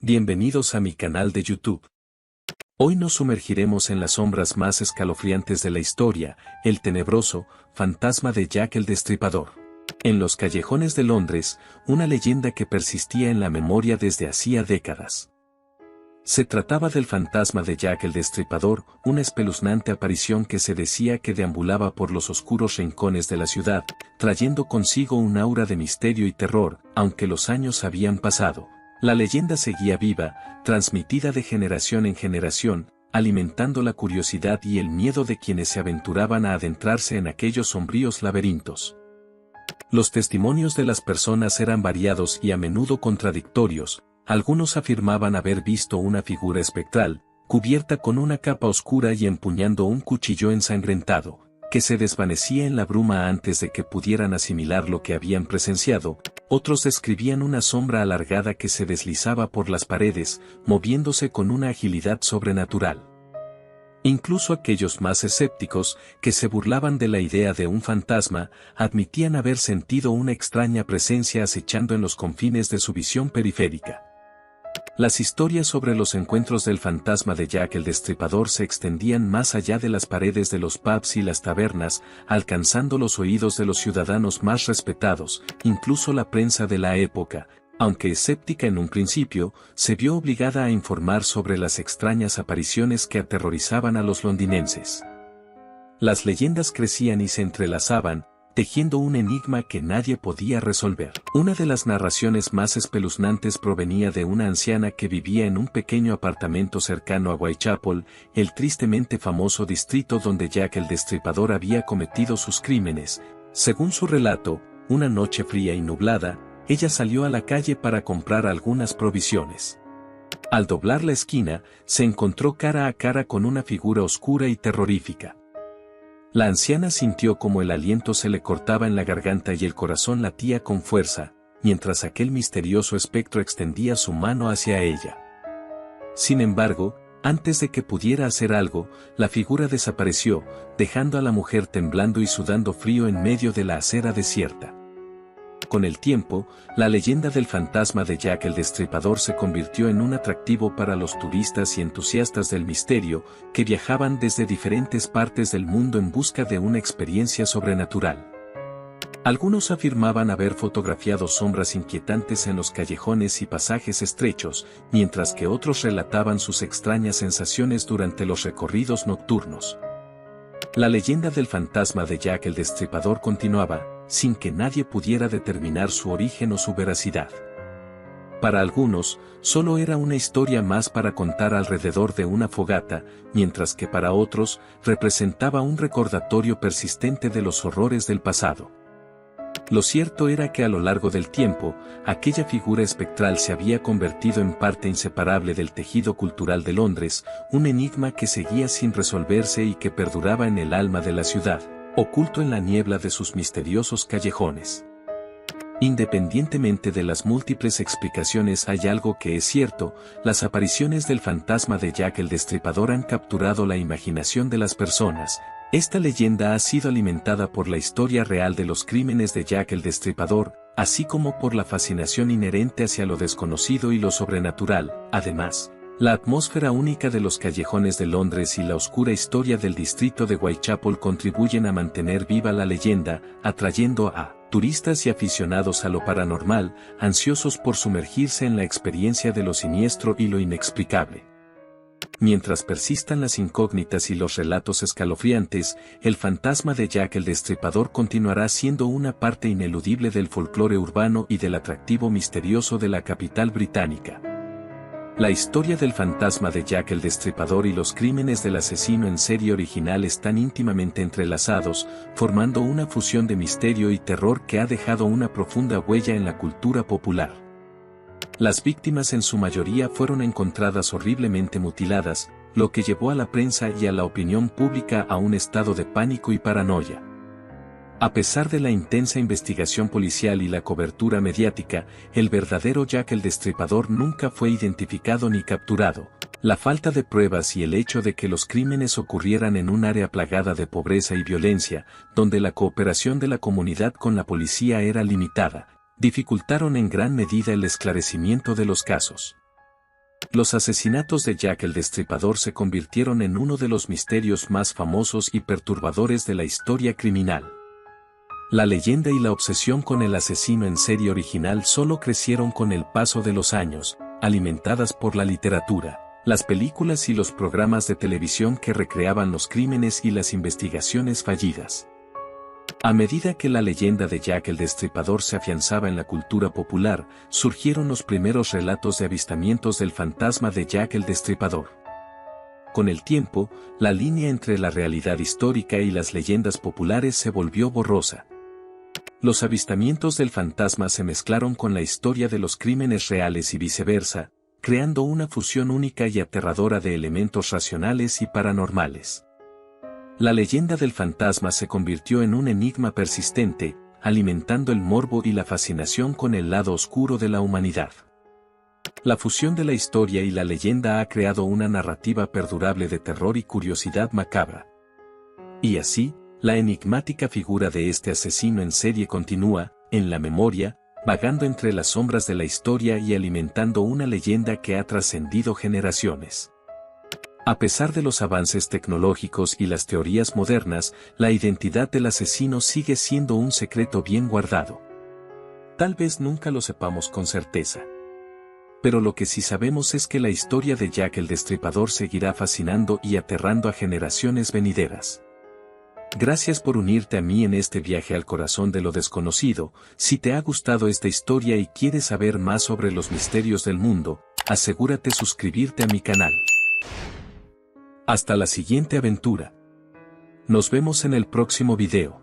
Bienvenidos a mi canal de YouTube. Hoy nos sumergiremos en las sombras más escalofriantes de la historia, el tenebroso fantasma de Jack el Destripador. En los callejones de Londres, una leyenda que persistía en la memoria desde hacía décadas. Se trataba del fantasma de Jack el Destripador, una espeluznante aparición que se decía que deambulaba por los oscuros rincones de la ciudad, trayendo consigo un aura de misterio y terror. Aunque los años habían pasado, la leyenda seguía viva, transmitida de generación en generación, alimentando la curiosidad y el miedo de quienes se aventuraban a adentrarse en aquellos sombríos laberintos. Los testimonios de las personas eran variados y a menudo contradictorios. Algunos afirmaban haber visto una figura espectral, cubierta con una capa oscura y empuñando un cuchillo ensangrentado, que se desvanecía en la bruma antes de que pudieran asimilar lo que habían presenciado. Otros describían una sombra alargada que se deslizaba por las paredes, moviéndose con una agilidad sobrenatural. Incluso aquellos más escépticos, que se burlaban de la idea de un fantasma, admitían haber sentido una extraña presencia acechando en los confines de su visión periférica. Las historias sobre los encuentros del fantasma de Jack el Destripador se extendían más allá de las paredes de los pubs y las tabernas, alcanzando los oídos de los ciudadanos más respetados. Incluso la prensa de la época, aunque escéptica en un principio, se vio obligada a informar sobre las extrañas apariciones que aterrorizaban a los londinenses. Las leyendas crecían y se entrelazaban, tejiendo un enigma que nadie podía resolver. Una de las narraciones más espeluznantes provenía de una anciana que vivía en un pequeño apartamento cercano a Whitechapel, el tristemente famoso distrito donde Jack el Destripador había cometido sus crímenes. Según su relato, una noche fría y nublada, ella salió a la calle para comprar algunas provisiones. Al doblar la esquina, se encontró cara a cara con una figura oscura y terrorífica. La anciana sintió como el aliento se le cortaba en la garganta y el corazón latía con fuerza, mientras aquel misterioso espectro extendía su mano hacia ella. Sin embargo, antes de que pudiera hacer algo, la figura desapareció, dejando a la mujer temblando y sudando frío en medio de la acera desierta. Con el tiempo, la leyenda del fantasma de Jack el Destripador se convirtió en un atractivo para los turistas y entusiastas del misterio, que viajaban desde diferentes partes del mundo en busca de una experiencia sobrenatural. Algunos afirmaban haber fotografiado sombras inquietantes en los callejones y pasajes estrechos, mientras que otros relataban sus extrañas sensaciones durante los recorridos nocturnos. La leyenda del fantasma de Jack el Destripador continuaba, sin que nadie pudiera determinar su origen o su veracidad. Para algunos, solo era una historia más para contar alrededor de una fogata, mientras que para otros, representaba un recordatorio persistente de los horrores del pasado. Lo cierto era que a lo largo del tiempo, aquella figura espectral se había convertido en parte inseparable del tejido cultural de Londres, un enigma que seguía sin resolverse y que perduraba en el alma de la ciudad, oculto en la niebla de sus misteriosos callejones. Independientemente de las múltiples explicaciones, hay algo que es cierto: las apariciones del fantasma de Jack el Destripador han capturado la imaginación de las personas. Esta leyenda ha sido alimentada por la historia real de los crímenes de Jack el Destripador, así como por la fascinación inherente hacia lo desconocido y lo sobrenatural. Además, la atmósfera única de los callejones de Londres y la oscura historia del distrito de Whitechapel contribuyen a mantener viva la leyenda, atrayendo a turistas y aficionados a lo paranormal, ansiosos por sumergirse en la experiencia de lo siniestro y lo inexplicable. Mientras persistan las incógnitas y los relatos escalofriantes, el fantasma de Jack el Destripador continuará siendo una parte ineludible del folclore urbano y del atractivo misterioso de la capital británica. La historia del fantasma de Jack el Destripador y los crímenes del asesino en serie original están íntimamente entrelazados, formando una fusión de misterio y terror que ha dejado una profunda huella en la cultura popular. Las víctimas en su mayoría fueron encontradas horriblemente mutiladas, lo que llevó a la prensa y a la opinión pública a un estado de pánico y paranoia. A pesar de la intensa investigación policial y la cobertura mediática, el verdadero Jack el Destripador nunca fue identificado ni capturado. La falta de pruebas y el hecho de que los crímenes ocurrieran en un área plagada de pobreza y violencia, donde la cooperación de la comunidad con la policía era limitada, dificultaron en gran medida el esclarecimiento de los casos. Los asesinatos de Jack el Destripador se convirtieron en uno de los misterios más famosos y perturbadores de la historia criminal. La leyenda y la obsesión con el asesino en serie original solo crecieron con el paso de los años, alimentadas por la literatura, las películas y los programas de televisión que recreaban los crímenes y las investigaciones fallidas. A medida que la leyenda de Jack el Destripador se afianzaba en la cultura popular, surgieron los primeros relatos de avistamientos del fantasma de Jack el Destripador. Con el tiempo, la línea entre la realidad histórica y las leyendas populares se volvió borrosa. Los avistamientos del fantasma se mezclaron con la historia de los crímenes reales y viceversa, creando una fusión única y aterradora de elementos racionales y paranormales. La leyenda del fantasma se convirtió en un enigma persistente, alimentando el morbo y la fascinación con el lado oscuro de la humanidad. La fusión de la historia y la leyenda ha creado una narrativa perdurable de terror y curiosidad macabra. Y así, la enigmática figura de este asesino en serie continúa, en la memoria, vagando entre las sombras de la historia y alimentando una leyenda que ha trascendido generaciones. A pesar de los avances tecnológicos y las teorías modernas, la identidad del asesino sigue siendo un secreto bien guardado. Tal vez nunca lo sepamos con certeza. Pero lo que sí sabemos es que la historia de Jack el Destripador seguirá fascinando y aterrando a generaciones venideras. Gracias por unirte a mí en este viaje al corazón de lo desconocido. Si te ha gustado esta historia y quieres saber más sobre los misterios del mundo, asegúrate de suscribirte a mi canal. Hasta la siguiente aventura. Nos vemos en el próximo video.